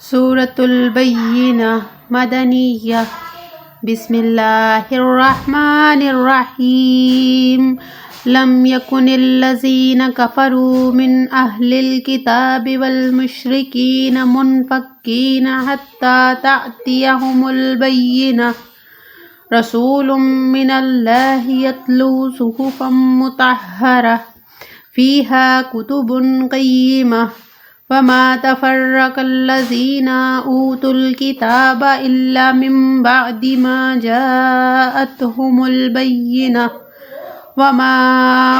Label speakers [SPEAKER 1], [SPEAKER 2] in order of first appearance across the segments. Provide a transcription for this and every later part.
[SPEAKER 1] सूरतुल बय्यिना मदनिया। बिस्मिल्लाहिर्रहमानिर्रहीम। लम यकुनिल्लज़ीना कफ़रू मिन अहलिल किताबि वल मुश्रिकीन मुनफ़क्कीन हत्ता तअतियहुमुल बय्यिना। रसूलुम मिनल्लाहि यत्लू सुहुफ़म मुतहहरा फ़ीहा कुतुबुन क़य्यिमा। वमा तफ़र्रक़ल्लज़ीना ऊतुल किताब इल्ला मिन बअदि मा जाअतहुमुल बय्यिना। वमा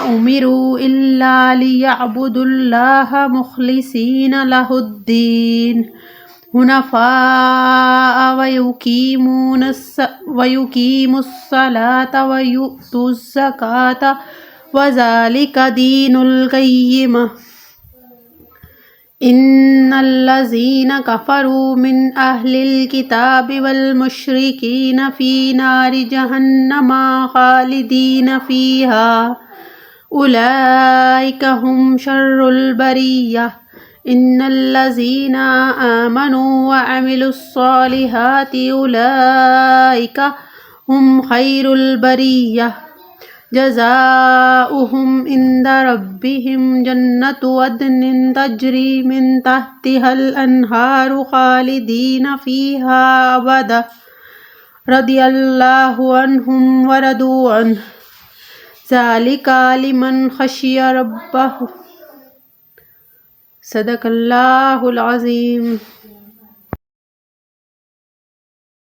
[SPEAKER 1] उमिरू इल्ला लियअबुदुल्लाह मुख़लिसीन लहुद्दीन हुनफ़ाअ वयुक़ीमुस्सलाता वयु'तुज़्ज़काता वज़ालिका दीनुल क़य्यिम। इन्नल्लज़ीना कफ़रू मिन अहलिल किताबि वल मुश्रिकीन फ़ी नारि जहन्नम ख़ालिदीन फ़ीहा उलाइका हुम शर्रुल बरिय्या। इन्नल्लज़ीना आमनू व अमिलुस्सॉलिहाति उलाइका हुम खैरुल बरिय्या। जज़ाउहुम इंदा रब्बिहिम जन्नतु अदनिन तजरी मिन तहतिहल अन्हारु खालिदीन फ़ीहा अबदा रदियल्लाहु अन्हुम व रदू अन्हु ज़ालिका लिमन ख़शिया रब्बहु। सदक़ल्लाहुल अज़ीम।